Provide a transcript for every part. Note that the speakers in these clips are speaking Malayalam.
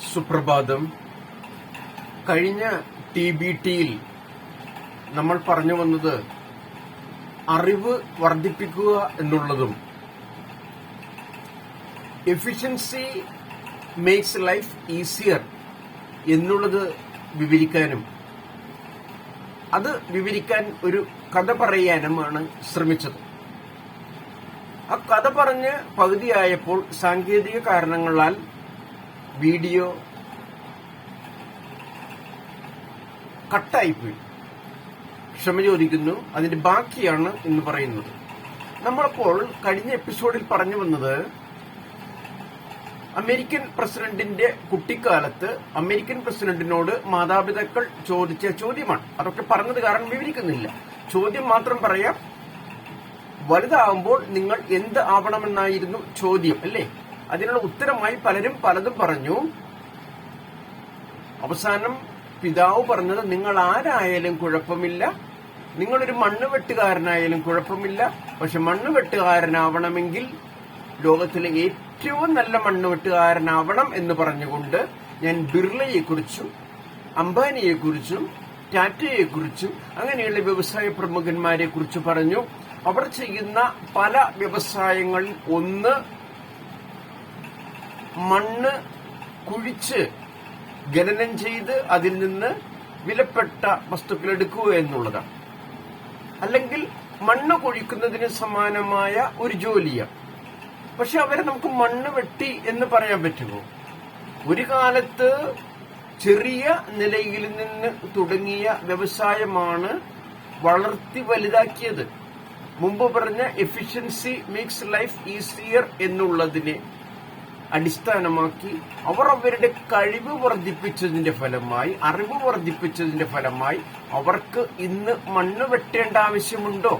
സുപ്രഭാതം. കഴിഞ്ഞ TBTയിൽ നമ്മൾ പറഞ്ഞു വന്നത് അറിവ് വർദ്ധിപ്പിക്കുക എന്നുള്ളതും എഫിഷ്യൻസി മേക്സ് ലൈഫ് ഈസിയർ എന്നുള്ളത് വിവരിക്കാനും അത് വിവരിക്കാൻ ഒരു കഥ പറയാനുമാണ് ശ്രമിച്ചത്. ആ കഥ പറഞ്ഞ് പകുതിയായപ്പോൾ സാങ്കേതിക കാരണങ്ങളാൽ വീഡിയോ കട്ടായിപ്പോയി. ക്ഷമ ചോദിക്കുന്നു. അതിന്റെ ബാക്കിയാണ് ഇന്ന് പറയുന്നത്. നമ്മളപ്പോൾ കഴിഞ്ഞ എപ്പിസോഡിൽ പറഞ്ഞു വന്നത് അമേരിക്കൻ പ്രസിഡന്റിന്റെ കുട്ടിക്കാലത്ത് അമേരിക്കൻ പ്രസിഡന്റിനോട് മാതാപിതാക്കൾ ചോദിച്ച ചോദ്യമാണ്. അതൊക്കെ പറഞ്ഞത് കാരണം വിവരിക്കുന്നില്ല. ചോദ്യം മാത്രം പറയാം. വലുതാവുമ്പോൾ നിങ്ങൾ എന്ത് ആവണമെന്നായിരുന്നു ചോദ്യം, അല്ലേ? അതിനുള്ള ഉത്തരമായി പലരും പലതും പറഞ്ഞു. അവസാനം പിതാവ് പറഞ്ഞത്, നിങ്ങൾ ആരായാലും കുഴപ്പമില്ല, നിങ്ങളൊരു മണ്ണുവെട്ടുകാരനായാലും കുഴപ്പമില്ല, പക്ഷെ മണ്ണുവെട്ടുകാരനാവണമെങ്കിൽ ലോകത്തിലെ ഏറ്റവും നല്ല മണ്ണുവെട്ടുകാരനാവണം എന്ന് പറഞ്ഞുകൊണ്ട് ഞാൻ ബിർളയെക്കുറിച്ചും അംബാനിയെക്കുറിച്ചും ടാറ്റയെക്കുറിച്ചും അങ്ങനെയുള്ള വ്യവസായ പ്രമുഖന്മാരെ കുറിച്ച് പറഞ്ഞു. അവർ ചെയ്യുന്ന പല വ്യവസായങ്ങളിൽ ഒന്ന് മണ്ണ് കുഴിച്ച് ഖനനം ചെയ്ത് അതിൽ നിന്ന് വിലപ്പെട്ട വസ്തുക്കൾ എടുക്കുക എന്നുള്ളതാണ്. അല്ലെങ്കിൽ മണ്ണ് കുഴിക്കുന്നതിന് സമാനമായ ഒരു ജോലിയാണ്. പക്ഷെ അവരെ നമുക്ക് മണ്ണ് വെട്ടി എന്ന് പറയാൻ പറ്റുമോ? ഒരു കാലത്ത് ചെറിയ നിലയിൽ നിന്ന് തുടങ്ങിയ വ്യവസായമാണ് വളർത്തി വലുതാക്കിയത്. മുമ്പ് പറഞ്ഞ എഫിഷ്യൻസി മേക്സ് ലൈഫ് ഈസിയർ എന്നുള്ളതിനെ അടിസ്ഥാനമാക്കി അവർ അവരുടെ കഴിവ് വർദ്ധിപ്പിച്ചതിന്റെ ഫലമായി, അറിവ് വർദ്ധിപ്പിച്ചതിന്റെ ഫലമായി അവർക്ക് ഇന്ന് മണ്ണ് വെട്ടേണ്ട ആവശ്യമുണ്ടോ?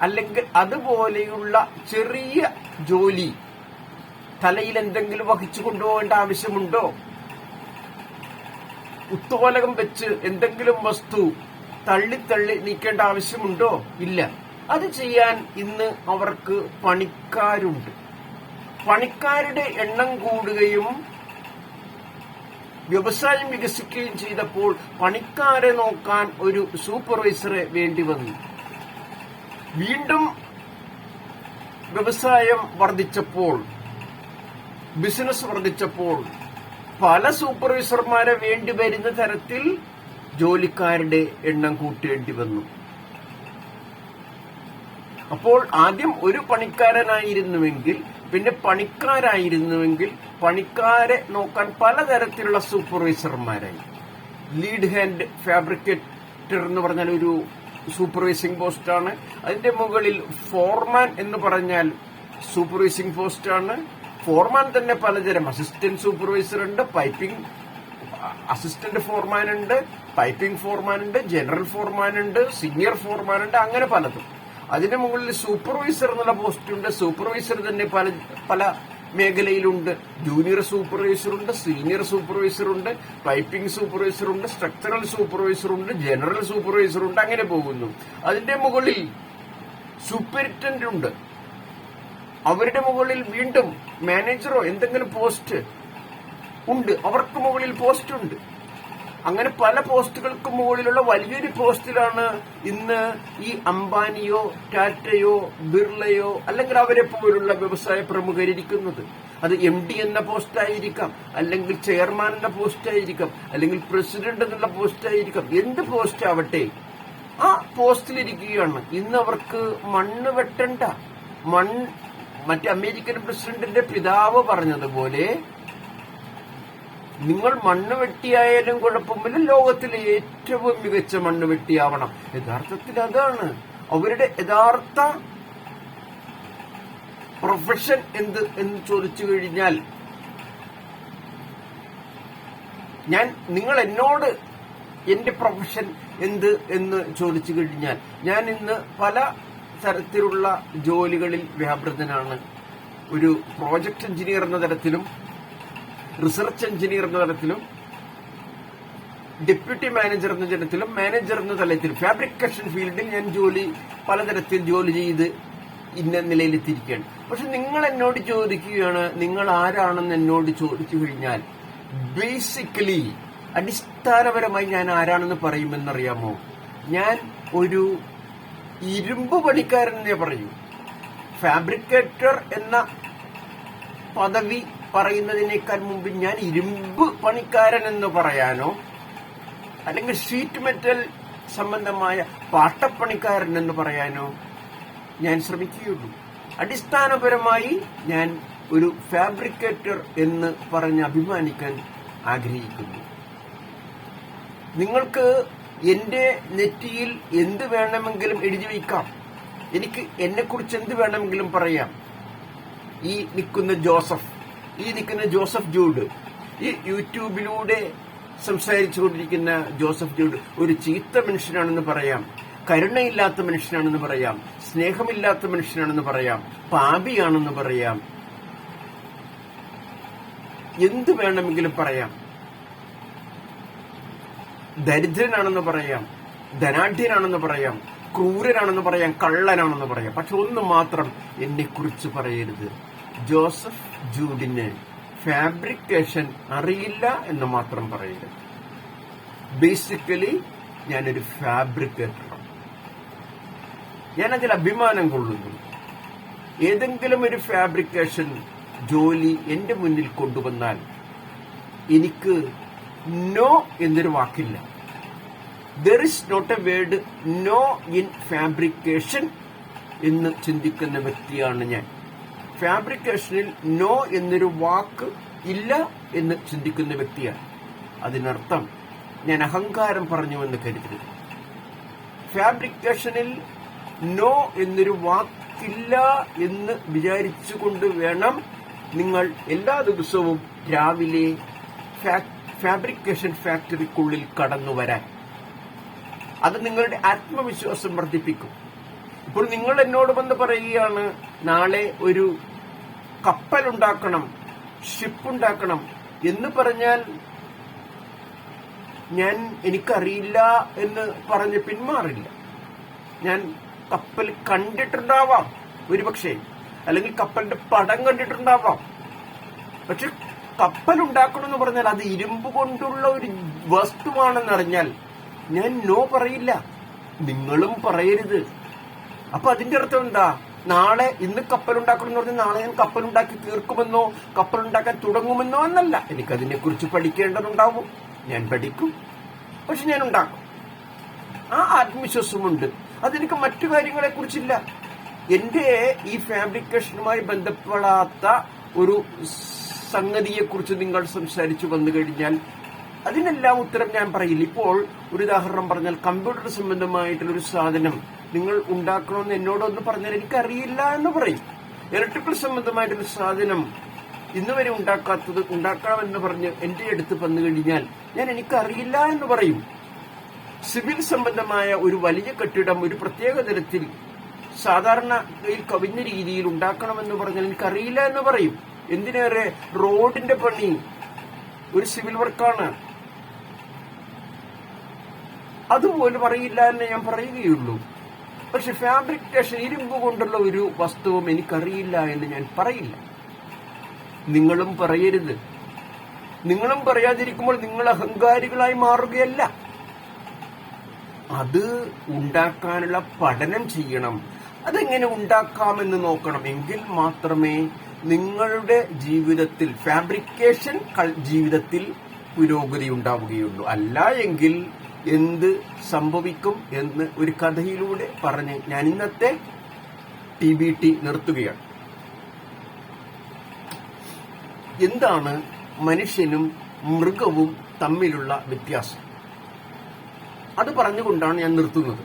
അല്ലെങ്കിൽ അതുപോലെയുള്ള ചെറിയ ജോലി തലയിൽ എന്തെങ്കിലും വഹിച്ചു കൊണ്ടുപോകേണ്ട ആവശ്യമുണ്ടോ? ഉത്തോലകം വെച്ച് എന്തെങ്കിലും വസ്തു തള്ളി നീക്കേണ്ട ആവശ്യമുണ്ടോ? ഇല്ല. അത് ചെയ്യാൻ ഇന്ന് അവർക്ക് പണിക്കാരുണ്ട്. പണിക്കാരുടെ എണ്ണം കൂടുകയും വ്യവസായം വികസിക്കുകയും ചെയ്തപ്പോൾ പണിക്കാരെ നോക്കാൻ ഒരു സൂപ്പർവൈസറെ വേണ്ടി വന്നു. വീണ്ടും വ്യവസായം വർദ്ധിച്ചപ്പോൾ, ബിസിനസ് വർദ്ധിച്ചപ്പോൾ പല സൂപ്പർവൈസർമാരെ വേണ്ടി വരുന്ന തരത്തിൽ ജോലിക്കാരുടെ എണ്ണം കൂട്ടേണ്ടി വന്നു. അപ്പോൾ ആദ്യം ഒരു പണിക്കാരനായിരുന്നുവെങ്കിൽ, പിന്നെ പണിക്കാരായിരുന്നുവെങ്കിൽ പണിക്കാരെ നോക്കാൻ പലതരത്തിലുള്ള സൂപ്പർവൈസർമാരായി. ലീഡ് ഹാൻഡ് ഫാബ്രിക്കേറ്റർ എന്ന് പറഞ്ഞാൽ ഒരു സൂപ്പർവൈസിംഗ് പോസ്റ്റാണ്. അതിന്റെ മുകളിൽ ഫോർമാൻ എന്ന് പറഞ്ഞാൽ സൂപ്പർവൈസിംഗ് പോസ്റ്റാണ്. ഫോർമാൻ തന്നെ പലതരം, അസിസ്റ്റന്റ് സൂപ്പർവൈസർ ഉണ്ട്, പൈപ്പിംഗ് അസിസ്റ്റന്റ് ഫോർമാൻ ഉണ്ട്, പൈപ്പിംഗ് ഫോർമാൻ ഉണ്ട്, ജനറൽ ഫോർമാൻ ഉണ്ട്, സീനിയർ ഫോർമാൻ ഉണ്ട്, അങ്ങനെ പലതും. അതിന്റെ മുകളിൽ സൂപ്പർവൈസർ എന്നുള്ള പോസ്റ്റ് ഉണ്ട്. സൂപ്പർവൈസർ തന്നെ പല മേഖലയിലുണ്ട്. ജൂനിയർ സൂപ്പർവൈസർ ഉണ്ട്, സീനിയർ സൂപ്പർവൈസർ ഉണ്ട്, പൈപ്പിംഗ് സൂപ്പർവൈസർ ഉണ്ട്, സ്ട്രക്ചറൽ സൂപ്പർവൈസർ ഉണ്ട്, ജനറൽ സൂപ്പർവൈസർ ഉണ്ട്, അങ്ങനെ പോകുന്നു. അതിന്റെ മുകളിൽ സൂപ്പരിറ്റന്റ് ഉണ്ട്. അവരുടെ മുകളിൽ വീണ്ടും മാനേജറോ എന്തെങ്കിലും പോസ്റ്റ് ഉണ്ട്. അവർക്ക് മുകളിൽ പോസ്റ്റ് ഉണ്ട്. അങ്ങനെ പല പോസ്റ്റുകൾക്ക് മുകളിലുള്ള വലിയൊരു പോസ്റ്റിലാണ് ഇന്ന് ഈ അംബാനിയോ ടാറ്റയോ ബിർളയോ അല്ലെങ്കിൽ അവരെ പോലുള്ള വ്യവസായ പ്രമുഖരിക്കുന്നത്. അത് MD എന്ന പോസ്റ്റായിരിക്കാം, അല്ലെങ്കിൽ ചെയർമാൻ എന്ന പോസ്റ്റായിരിക്കാം, അല്ലെങ്കിൽ പ്രസിഡന്റ് എന്നുള്ള പോസ്റ്റായിരിക്കാം. എന്ത് പോസ്റ്റ് ആവട്ടെ, ആ പോസ്റ്റിലിരിക്കുകയാണ്. ഇന്ന് അവർക്ക് മണ്ണ് വെട്ടണ്ട. മറ്റേ അമേരിക്കൻ പ്രസിഡന്റിന്റെ പിതാവ് പറഞ്ഞതുപോലെ, നിങ്ങൾ മണ്ണ് വെട്ടിയായാലും കുഴപ്പമില്ല, ലോകത്തിലെ ഏറ്റവും മികച്ച മണ്ണ് വെട്ടിയാവണം. യഥാർത്ഥത്തിൽ അതാണ് അവരുടെ യഥാർത്ഥ പ്രൊഫഷൻ. എന്ന് ചോദിച്ചു കഴിഞ്ഞാൽ, നിങ്ങൾ എന്നോട് എന്റെ പ്രൊഫഷൻ എന്ത് എന്ന് ചോദിച്ചു കഴിഞ്ഞാൽ, ഞാൻ ഇന്ന് പല തരത്തിലുള്ള ജോലികളിൽ വ്യാപൃതനാണ്. ഒരു പ്രോജക്ട് എഞ്ചിനീയർ എന്ന തരത്തിലും, റിസർച്ച് എഞ്ചിനീയർ എന്ന തലത്തിലും, ഡെപ്യൂട്ടി മാനേജർ എന്ന തലത്തിലും, മാനേജർ എന്ന തലത്തിലും, ഫാബ്രിക്കേഷൻ ഫീൽഡിൽ ഞാൻ പലതരത്തിൽ ജോലി ചെയ്ത് ഇന്ന നിലയിലെത്തിയിരിക്കുകയാണ്. പക്ഷെ നിങ്ങൾ എന്നോട് ചോദിക്കുകയാണ്, നിങ്ങൾ ആരാണെന്ന് എന്നോട് ചോദിച്ചു കഴിഞ്ഞാൽ ബേസിക്കലി അടിസ്ഥാനപരമായി ഞാൻ ആരാണെന്ന് പറയുമെന്നറിയാമോ? ഞാൻ ഒരു ഇരുമ്പ് പണിക്കാരനെ പറയൂ. ഫാബ്രിക്കേറ്റർ എന്ന പദവി പറയുന്നതിനേക്കാൾ മുമ്പ് ഞാൻ ഇരുമ്പ് പണിക്കാരൻ എന്ന് പറയാനോ അല്ലെങ്കിൽ ഷീറ്റ് മെറ്റൽ സംബന്ധമായ പാട്ടപ്പണിക്കാരൻ എന്ന് പറയാനോ ഞാൻ ശ്രമിക്കുകയുള്ളൂ. അടിസ്ഥാനപരമായി ഞാൻ ഒരു ഫാബ്രിക്കേറ്റർ എന്ന് പറഞ്ഞ് അഭിമാനിക്കാൻ ആഗ്രഹിക്കുന്നു. നിങ്ങൾക്ക് എന്റെ നെറ്റിയിൽ എന്ത് വേണമെങ്കിലും എഴുതി വയ്ക്കാം. എനിക്ക് എന്നെക്കുറിച്ച് എന്ത് വേണമെങ്കിലും പറയാം. ഈ നിൽക്കുന്ന ജോസഫ് ജൂഡ്, ഈ യൂട്യൂബിലൂടെ സംസാരിച്ചുകൊണ്ടിരിക്കുന്ന ജോസഫ് ജൂഡ് ഒരു ചീത്ത മനുഷ്യനാണെന്ന് പറയാം, കരുണയില്ലാത്ത മനുഷ്യനാണെന്ന് പറയാം, സ്നേഹമില്ലാത്ത മനുഷ്യനാണെന്ന് പറയാം, പാപിയാണെന്ന് പറയാം, എന്ത് വേണമെങ്കിലും പറയാം. ദരിദ്രനാണെന്ന് പറയാം, ധനാഢ്യനാണെന്ന് പറയാം, ക്രൂരനാണെന്ന് പറയാം, കള്ളനാണെന്ന് പറയാം. പക്ഷെ ഒന്ന് മാത്രം എന്നെക്കുറിച്ച് പറയരുത്, ജോസഫ് ജൂഡിന് ഫാബ്രിക്കേഷൻ അറിയില്ല എന്ന് മാത്രം പറയരുത്. ബേസിക്കലി ഞാനൊരു ഫാബ്രിക്കേറ്ററാണ്. ഞാനതിൽ അഭിമാനം കൊള്ളുന്നു. ഏതെങ്കിലും ഒരു ഫാബ്രിക്കേഷൻ ജോലി എന്റെ മുന്നിൽ കൊണ്ടുവന്നാൽ എനിക്ക് നോ എന്നൊരു വാക്കില്ല. There is not a word no in fabrication എന്ന് ചിന്തിക്കുന്ന വ്യക്തിയാണ് ഞാൻ. ഫാബ്രിക്കേഷനിൽ നോ എന്നൊരു വാക്ക് ഇല്ല എന്ന് ചിന്തിക്കുന്ന വ്യക്തിയാണ്. അതിനർത്ഥം ഞാൻ അഹങ്കാരം പറഞ്ഞുവെന്ന് കരുതരുത്. ഫാബ്രിക്കേഷനിൽ നോ എന്നൊരു വാക്കില്ല എന്ന് വിചാരിച്ചുകൊണ്ട് വേണം നിങ്ങൾ എല്ലാ ദിവസവും രാവിലെ ഫാബ്രിക്കേഷൻ ഫാക്ടറിക്കുള്ളിൽ കടന്നു വരാൻ. അത് നിങ്ങളുടെ ആത്മവിശ്വാസം വർദ്ധിപ്പിക്കും. ഇപ്പോൾ നിങ്ങൾ എന്നോട് വന്ന് പറയുകയാണ്, നാളെ ഒരു കപ്പലുണ്ടാക്കണം, ഷിപ്പുണ്ടാക്കണം എന്ന് പറഞ്ഞാൽ ഞാൻ എനിക്കറിയില്ല എന്ന് പറഞ്ഞ് പിന്മാറില്ല. ഞാൻ കപ്പൽ കണ്ടിട്ടുണ്ടാവാം ഒരുപക്ഷെ, അല്ലെങ്കിൽ കപ്പലിന്റെ പടം കണ്ടിട്ടുണ്ടാവാം. പക്ഷെ കപ്പൽ ഉണ്ടാക്കണമെന്ന് പറഞ്ഞാൽ അത് ഇരുമ്പ് കൊണ്ടുള്ള ഒരു വസ്തുവാണെന്നറിഞ്ഞാൽ ഞാൻ നോ പറയില്ല, നിങ്ങളും പറയരുത്. അപ്പൊ അതിന്റെ അർത്ഥം എന്താ? നാളെ ഇന്ന് കപ്പലുണ്ടാക്കണം എന്ന് പറഞ്ഞാൽ നാളെ ഞാൻ കപ്പലുണ്ടാക്കി തീർക്കുമെന്നോ കപ്പലുണ്ടാക്കാൻ തുടങ്ങുമെന്നോ എന്നല്ല. എനിക്കതിനെ കുറിച്ച് പഠിക്കേണ്ടതുണ്ടാവും, ഞാൻ പഠിക്കും, പക്ഷെ ഞാൻ ഉണ്ടാക്കും. ആ ആത്മവിശ്വാസമുണ്ട്. അതെനിക്ക് മറ്റു കാര്യങ്ങളെ കുറിച്ചില്ല. എന്റെ ഈ ഫാബ്രിക്കേഷനുമായി ബന്ധപ്പെടാത്ത ഒരു സംഗതിയെക്കുറിച്ച് നിങ്ങൾ സംസാരിച്ചു വന്നു കഴിഞ്ഞാൽ അതിനെല്ലാം ഉത്തരം ഞാൻ പറയില്ല. ഇപ്പോൾ ഒരു ഉദാഹരണം പറഞ്ഞാൽ, കമ്പ്യൂട്ടർ സംബന്ധമായിട്ടുള്ളൊരു സാധനം നിങ്ങൾ ഉണ്ടാക്കണമെന്ന് എന്നോടൊന്ന് പറഞ്ഞാൽ എനിക്കറിയില്ല എന്ന് പറയും. ഇലക്ട്രിക്കൽ സംബന്ധമായിട്ടൊരു സാധനം ഇന്ന് വരെ ഉണ്ടാക്കാമെന്ന് പറഞ്ഞ് എന്റെ അടുത്ത് വന്നു കഴിഞ്ഞാൽ ഞാൻ എനിക്കറിയില്ല എന്ന് പറയും. സിവിൽ സംബന്ധമായ ഒരു വലിയ കെട്ടിടം ഒരു പ്രത്യേക തരത്തിൽ സാധാരണ കവിഞ്ഞ രീതിയിൽ ഉണ്ടാക്കണമെന്ന് പറഞ്ഞാൽ എനിക്കറിയില്ല എന്ന് പറയും. എന്തിനേറെ റോഡിന്റെ പണി ഒരു സിവിൽ വർക്കാണ്, അതുപോലും അറിയില്ല എന്ന് ഞാൻ പറയുകയുള്ളൂ. പക്ഷെ ഫാബ്രിക്കേഷൻ ഇരുമ്പ് കൊണ്ടുള്ള ഒരു വസ്തുവും എനിക്കറിയില്ല എന്ന് ഞാൻ പറയില്ല. നിങ്ങളും പറയരുത്. നിങ്ങളും പറയാതിരിക്കുമ്പോൾ നിങ്ങൾ അഹങ്കാരികളായി മാറുകയല്ല. അത് ഉണ്ടാക്കാനുള്ള പഠനം ചെയ്യണം. അതെങ്ങനെ ഉണ്ടാക്കാമെന്ന് നോക്കണം. എങ്കിൽ മാത്രമേ നിങ്ങളുടെ ജീവിതത്തിൽ, ഫാബ്രിക്കേഷൻ ജീവിതത്തിൽ പുരോഗതി ഉണ്ടാവുകയുള്ളൂ. അല്ല എങ്കിൽ എന്ത് സംഭവിക്കും എന്ന് ഒരു കഥയിലൂടെ പറഞ്ഞ് ഞാൻ ഇന്നത്തെ TBT നിർത്തുകയാണ്. എന്താണ് മനുഷ്യനും മൃഗവും തമ്മിലുള്ള വ്യത്യാസം? അത് പറഞ്ഞുകൊണ്ടാണ് ഞാൻ നിർത്തുന്നത്.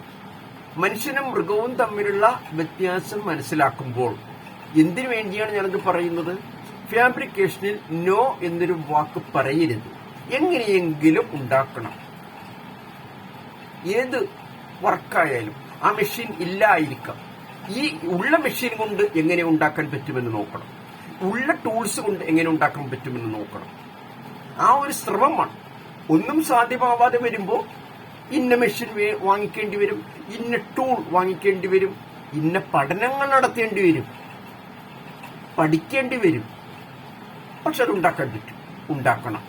മനുഷ്യനും മൃഗവും തമ്മിലുള്ള വ്യത്യാസം മനസ്സിലാക്കുമ്പോൾ എന്തിനു വേണ്ടിയാണ് ഞാനത് പറയുന്നത്? ഫാബ്രിക്കേഷനിൽ നോ എന്നൊരു വാക്ക് പറയരുത്. എങ്ങനെയെങ്കിലും ഉണ്ടാക്കണം. ഏത് വർക്കായാലും ആ മെഷീൻ ഇല്ലായിരിക്കാം. ഈ ഉള്ള മെഷീൻ കൊണ്ട് എങ്ങനെ ഉണ്ടാക്കാൻ പറ്റുമെന്ന് നോക്കണം. ഉള്ള ടൂൾസ് കൊണ്ട് എങ്ങനെ ഉണ്ടാക്കാൻ പറ്റുമെന്ന് നോക്കണം. ആ ഒരു ശ്രമമാണ്. ഒന്നും സാധ്യമാവാതെ വരുമ്പോൾ ഇന്ന മെഷീൻ വാങ്ങിക്കേണ്ടി വരും, ഇന്ന ടൂൾ വാങ്ങിക്കേണ്ടി വരും, ഇന്ന പഠനങ്ങൾ നടത്തേണ്ടി വരും, പഠിക്കേണ്ടി വരും. പക്ഷെ അത് ഉണ്ടാക്കാൻ പറ്റും, ഉണ്ടാക്കണം.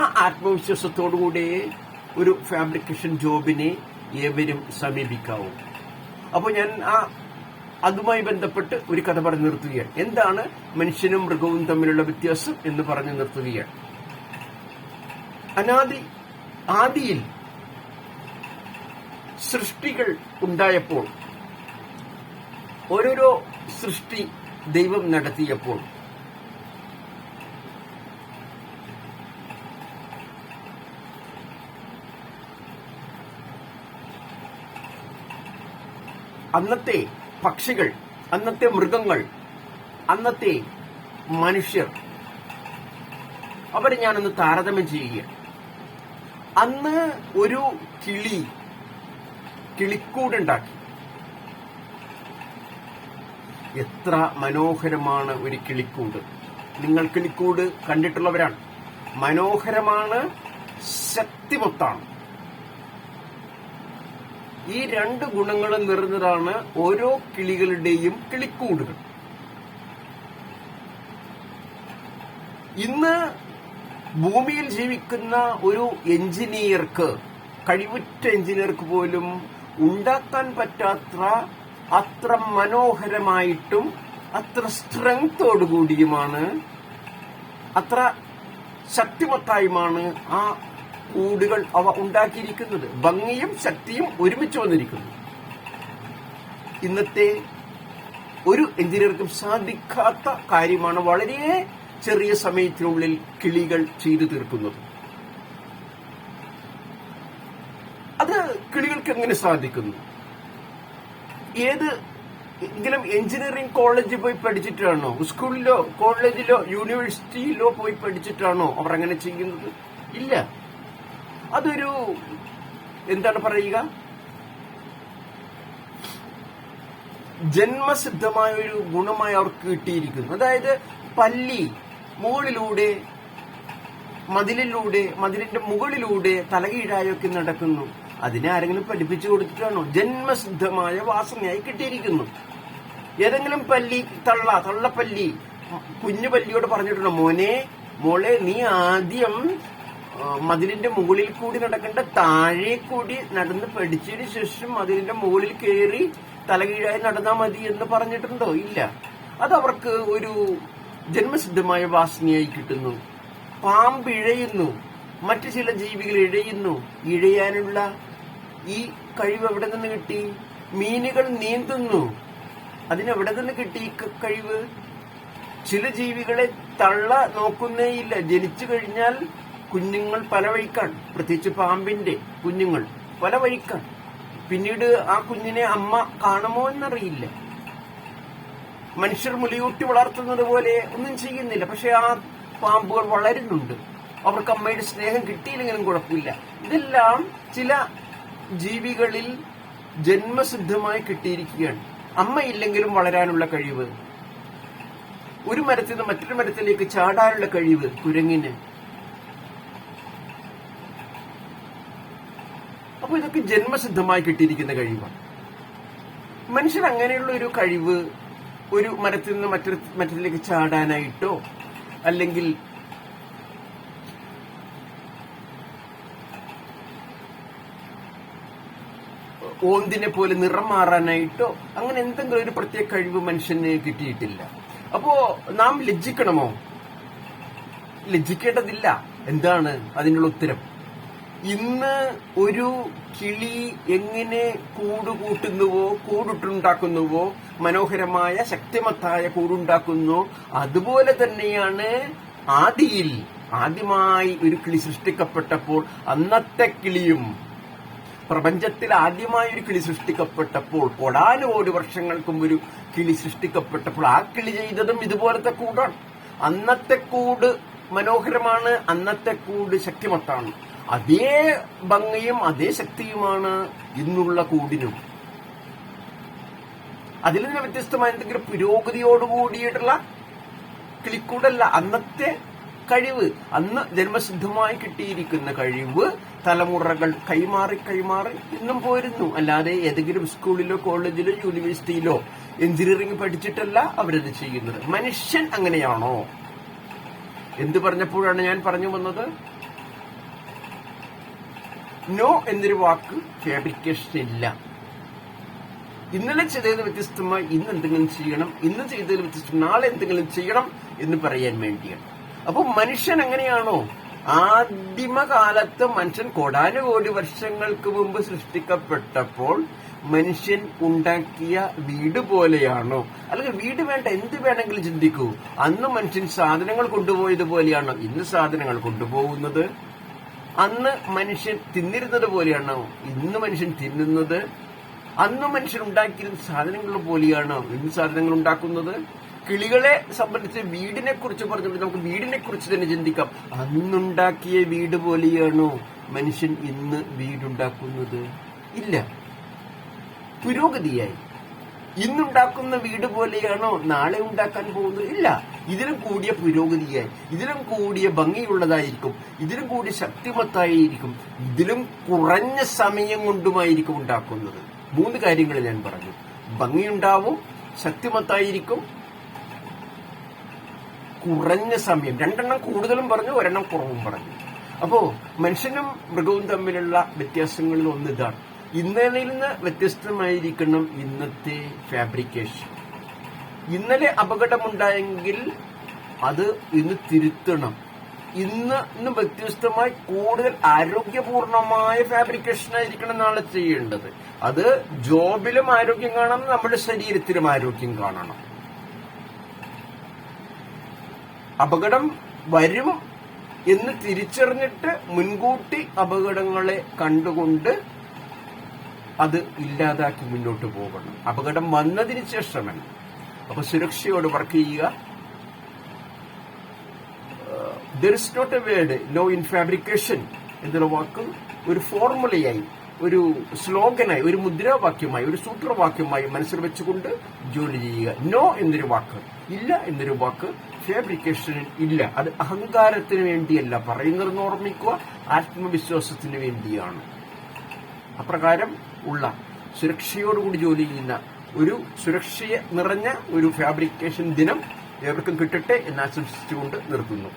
ആ ആത്മവിശ്വാസത്തോടുകൂടെ ഒരു ഫാബ്രിക്കേഷൻ ജോബിനെ ഏവരും സമീപിക്കാവൂ. അപ്പോൾ ഞാൻ അതുമായി ബന്ധപ്പെട്ട് ഒരു കഥ പറഞ്ഞു നിർത്തുകയാണ്. എന്താണ് മനുഷ്യനും മൃഗവും തമ്മിലുള്ള വ്യത്യാസം എന്ന് പറഞ്ഞു നിർത്തുകയാണ്. ആദിയിൽ സൃഷ്ടികൾ ഉണ്ടായപ്പോൾ, ഓരോരോ സൃഷ്ടി ദൈവം നടത്തിയപ്പോൾ അന്നത്തെ പക്ഷികൾ, അന്നത്തെ മൃഗങ്ങൾ, അന്നത്തെ മനുഷ്യർ, അവരെ ഞാനൊന്ന് താരതമ്യം ചെയ്യുകയാണ്. അന്ന് ഒരു കിളിക്കൂടുണ്ടാക്കി. എത്ര മനോഹരമാണ് ഒരു കിളിക്കൂട്! നിങ്ങൾ കിളിക്കൂട് കണ്ടിട്ടുള്ളവരാണ്. മനോഹരമാണ്, ശക്തിമത്താണ്. ഈ രണ്ട് ഗുണങ്ങളും നിറഞ്ഞതാണ് ഓരോ കിളികളുടെയും കിളിക്കൂടുകൾ. ഇന്ന് ഭൂമിയിൽ ജീവിക്കുന്ന ഒരു എഞ്ചിനീയർക്ക്, കഴിവുറ്റ എഞ്ചിനീയർക്ക് പോലും ഉണ്ടാക്കാൻ പറ്റാത്ത അത്ര മനോഹരമായിട്ടും അത്ര സ്ട്രെങ്തോടുകൂടിയുമാണ്, അത്ര ശക്തിമത്തായുമാണ് ആ കൂടുകൾ അവ ഉണ്ടാക്കിയിരിക്കുന്നത്. ഭംഗിയും ശക്തിയും ഒരുമിച്ച് വന്നിരിക്കുന്നു. ഇന്നത്തെ ഒരു എഞ്ചിനീയർക്കും സാധിക്കാത്ത കാര്യമാണ് വളരെ ചെറിയ സമയത്തിനുള്ളിൽ കിളികൾ ചെയ്തു തീർക്കുന്നത്. അത് കിളികൾക്ക് എങ്ങനെ സാധിക്കുന്നു? ഏതെങ്കിലും എഞ്ചിനീയറിംഗ് കോളേജിൽ പോയി പഠിച്ചിട്ടാണോ, സ്കൂളിലോ കോളേജിലോ യൂണിവേഴ്സിറ്റിയിലോ പോയി പഠിച്ചിട്ടാണോ അവർ അങ്ങനെ ചെയ്യുന്നത്? ഇല്ല. അതൊരു എന്താണ് പറയുക, ജന്മസിദ്ധമായ ഒരു ഗുണമായി അവർക്ക് കിട്ടിയിരിക്കുന്നു. അതായത് പല്ലി മുകളിലൂടെ, മതിലിന്റെ മുകളിലൂടെ തലകീഴായൊക്കെ നടക്കുന്നു. അതിനെ ആരെങ്കിലും പഠിപ്പിച്ചു കൊടുത്തിട്ടാണോ? ജന്മസിദ്ധമായ വാസനയായി കിട്ടിയിരിക്കുന്നു. ഏതെങ്കിലും പല്ലി, തള്ളപ്പല്ലി കുഞ്ഞു പല്ലിയോട് പറഞ്ഞിട്ടുണ്ടോ, മോളെ നീ ആദ്യം മതിലിന്റെ മുകളിൽ കൂടി നടക്കേണ്ട, താഴെ കൂടി നടന്ന് പഠിച്ചതിന് ശേഷം മതിലിന്റെ മുകളിൽ കയറി തലകീഴായി നടന്നാൽ മതി എന്ന് പറഞ്ഞിട്ടുണ്ടോ? ഇല്ല. അത് അവർക്ക് ഒരു ജന്മസിദ്ധമായ വാസനയായി കിട്ടുന്നു. പാമ്പ് ഇഴയുന്നു, മറ്റു ചില ജീവികൾ ഇഴയുന്നു. ഇഴയാനുള്ള ഈ കഴിവ് എവിടെ നിന്ന് കിട്ടി? മീനുകൾ നീന്തുന്നു, അതിനെവിടെ നിന്ന് കിട്ടി ഈ കഴിവ്? ചില ജീവികളെ തള്ള നോക്കുന്നേയില്ല. ജനിച്ചു കഴിഞ്ഞാൽ കുഞ്ഞുങ്ങൾ പല വഴിക്കാണ്, പ്രത്യേകിച്ച് പാമ്പിന്റെ കുഞ്ഞുങ്ങൾ പല വഴിക്കാണ്. പിന്നീട് ആ കുഞ്ഞിനെ അമ്മ കാണുമോ എന്നറിയില്ല. മനുഷ്യർ മുലയൂട്ടി വളർത്തുന്നത് പോലെ ഒന്നും ചെയ്യുന്നില്ല. പക്ഷെ ആ പാമ്പുകൾ വളരുന്നുണ്ട്. അവർക്ക് അമ്മയുടെ സ്നേഹം കിട്ടിയില്ലെങ്കിലും കുഴപ്പമില്ല. ഇതെല്ലാം ചില ജീവികളിൽ ജന്മസിദ്ധമായി കിട്ടിയിരിക്കുകയാണ്. അമ്മയില്ലെങ്കിലും വളരാനുള്ള കഴിവ്, ഒരു മരത്തിൽ നിന്ന് മറ്റൊരു മരത്തിലേക്ക് ചാടാനുള്ള കഴിവ് കുരങ്ങിന്. അപ്പൊ ഇതൊക്കെ ജന്മസിദ്ധമായി കിട്ടിയിരിക്കുന്ന കഴിവാണ്. മനുഷ്യൻ അങ്ങനെയുള്ള ഒരു കഴിവ്, ഒരു മരത്തിൽ നിന്ന് മറ്റൊരിലേക്ക് ചാടാനായിട്ടോ അല്ലെങ്കിൽ ഓന്തിനെ പോലെ നിറം മാറാനായിട്ടോ അങ്ങനെ എന്തെങ്കിലും ഒരു പ്രത്യേക കഴിവ് മനുഷ്യന് കിട്ടിയിട്ടില്ല. അപ്പോ നാം ലജ്ജിക്കണമോ? ലജ്ജിക്കേണ്ടതില്ല. എന്താണ് അതിനുള്ള ഉത്തരം? ഇന്ന് ഒരു കിളി എങ്ങനെ കൂടുകൂട്ടുന്നുവോ, കൂടുണ്ടാക്കുന്നുവോ, മനോഹരമായ ശക്തിമത്തായ കൂടുണ്ടാക്കുന്നു, അതുപോലെ തന്നെയാണ് ആദ്യമായി ഒരു കിളി സൃഷ്ടിക്കപ്പെട്ടപ്പോൾ അന്നത്തെ കിളിയും, പ്രപഞ്ചത്തിൽ ആദ്യമായി ഒരു കിളി സൃഷ്ടിക്കപ്പെട്ടപ്പോൾ, കോടാനുകോടി വർഷങ്ങൾക്കും ഒരു കിളി സൃഷ്ടിക്കപ്പെട്ടപ്പോൾ ആ കിളി ചെയ്തതും ഇതുപോലത്തെ കൂടാണ്. അന്നത്തെ കൂട് മനോഹരമാണ്, അന്നത്തെ കൂട് ശക്തിമത്താണ്. അതേ ഭംഗിയും അതേ ശക്തിയുമാണ് ഇന്നുള്ള കൂടിനും. അതിൽ നിന്ന് വ്യത്യസ്തമായ എന്തെങ്കിലും പുരോഗതിയോടുകൂടിയിട്ടുള്ള കിളിക്കൂടല്ല അന്നത്തെ കഴിവ്, അന്ന് ജന്മസിദ്ധമായി കിട്ടിയിരിക്കുന്ന കഴിവ് തലമുറകൾ കൈമാറി ഇന്നും പോരുന്നു. അല്ലാതെ ഏതെങ്കിലും സ്കൂളിലോ കോളേജിലോ യൂണിവേഴ്സിറ്റിയിലോ എഞ്ചിനീയറിംഗ് പഠിച്ചിട്ടല്ല അവരത് ചെയ്യുന്നത്. മനുഷ്യൻ അങ്ങനെയാണോ? എന്ത് പറഞ്ഞപ്പോഴാണ് ഞാൻ പറഞ്ഞു വന്നത്? നോ എന്നൊരു വാക്ക് ഫാബ്രിക്കേഷൻ ഇല്ല. ഇന്നലെ ചെയ്തതിന് വ്യത്യസ്തമായി ഇന്ന് എന്തെങ്കിലും ചെയ്യണം, ഇന്ന് ചെയ്തതിന് വ്യത്യസ്തം നാളെ എന്തെങ്കിലും ചെയ്യണം എന്ന് പറയാൻ വേണ്ടിയാണ്. അപ്പൊ മനുഷ്യൻ എങ്ങനെയാണോ? ആദിമകാലത്ത് മനുഷ്യൻ കോടാനുകോടി വർഷങ്ങൾക്ക് മുമ്പ് സൃഷ്ടിക്കപ്പെട്ടപ്പോൾ മനുഷ്യൻ ഉണ്ടാക്കിയ വീട് പോലെയാണോ? അല്ലെങ്കിൽ വീട് വേണ്ട, എന്ത് വേണമെങ്കിലും ചിന്തിക്കൂ. അന്ന് മനുഷ്യൻ സാധനങ്ങൾ കൊണ്ടുപോയത് പോലെയാണോ ഇന്ന് സാധനങ്ങൾ കൊണ്ടുപോകുന്നത്? അന്ന് മനുഷ്യൻ തിന്നിരുന്നത് പോലെയാണോ ഇന്ന് മനുഷ്യൻ തിന്നുന്നത്? അന്ന് മനുഷ്യൻ ഉണ്ടാക്കിയിരുന്ന സാധനങ്ങൾ പോലെയാണോ ഇന്ന് സാധനങ്ങൾ ഉണ്ടാക്കുന്നത്? കിളികളെ സംബന്ധിച്ച് വീടിനെ കുറിച്ച് പറഞ്ഞപ്പോൾ നമുക്ക് വീടിനെ കുറിച്ച് തന്നെ ചിന്തിക്കാം. അന്നുണ്ടാക്കിയ വീട് പോലെയാണോ മനുഷ്യൻ ഇന്ന് വീടുണ്ടാക്കുന്നത്? ഇല്ല. പുരോഗതിയായി. ഇന്നുണ്ടാക്കുന്ന വീട് പോലെയാണോ നാളെ ഉണ്ടാക്കാൻ പോകുന്നത്? ഇല്ല. ഇതിലും കൂടിയ പുരോഗതിയായി, ഇതിലും കൂടിയ ഭംഗിയുള്ളതായിരിക്കും, ഇതിലും കൂടിയ ശക്തിമത്തായിരിക്കും, ഇതിലും കുറഞ്ഞ സമയം കൊണ്ടുമായിരിക്കും ഉണ്ടാക്കുന്നത്. 3 കാര്യങ്ങൾ ഞാൻ പറഞ്ഞു. ഭംഗിയുണ്ടാവും, ശക്തിമത്തായിരിക്കും, കുറഞ്ഞ സമയം. 2 എണ്ണം കൂടുതലും പറഞ്ഞു, 1 എണ്ണം കുറവും പറഞ്ഞു. അപ്പോ മനുഷ്യനും മൃഗവും തമ്മിലുള്ള വ്യത്യാസങ്ങളിൽ ഒന്ന് ഇതാണ്. ഇന്നലെ നിന്ന് വ്യത്യസ്തമായിരിക്കണം ഇന്നത്തെ ഫാബ്രിക്കേഷൻ. ഇന്നലെ അപകടമുണ്ടായെങ്കിൽ അത് ഇന്ന് തിരുത്തണം. ഇന്ന് വ്യത്യസ്തമായി കൂടുതൽ ആരോഗ്യപൂർണമായ ഫാബ്രിക്കേഷൻ ആയിരിക്കണം നാളെ ചെയ്യേണ്ടത്. അത് ജോബിലും ആരോഗ്യം കാണണം, നമ്മുടെ ശരീരത്തിലും ആരോഗ്യം കാണണം. അപകടം വരും എന്ന് തിരിച്ചറിഞ്ഞിട്ട് മുൻകൂട്ടി അപകടങ്ങളെ കണ്ടുകൊണ്ട് അത് ഇല്ലാതാക്കി മുന്നോട്ട് പോകണം. അപകടം വന്നതിന് ശേഷമല്ല. അപ്പൊ സുരക്ഷയോട് വർക്ക് ചെയ്യുക. There is not a word no in fabrication എന്നുള്ള വാക്ക് ഒരു ഫോർമുലയായി, ഒരു സ്ലോഗനായി, ഒരു മുദ്രാവാക്യമായി, ഒരു സൂത്രവാക്യമായി മനസ്സിൽ വെച്ചുകൊണ്ട് ജോലി ചെയ്യുക. നോ എന്നൊരു വാക്ക്, ഇല്ല എന്നൊരു വാക്ക് ഫാബ്രിക്കേഷനിൽ ഇല്ല. അത് അഹങ്കാരത്തിന് വേണ്ടിയല്ല പറയുന്നതെന്ന് ഓർമ്മിക്കുക, ആത്മവിശ്വാസത്തിന് വേണ്ടിയാണ്. അപ്രകാരം ഉള്ള സുരക്ഷയോടുകൂടി ജോലി ചെയ്യുന്ന ഒരു സുരക്ഷയെ നിറഞ്ഞ ഒരു ഫാബ്രിക്കേഷൻ ദിനം ഏവർക്കും കിട്ടട്ടെ എന്ന് ആശംസിച്ചുകൊണ്ട് നിർത്തുന്നു.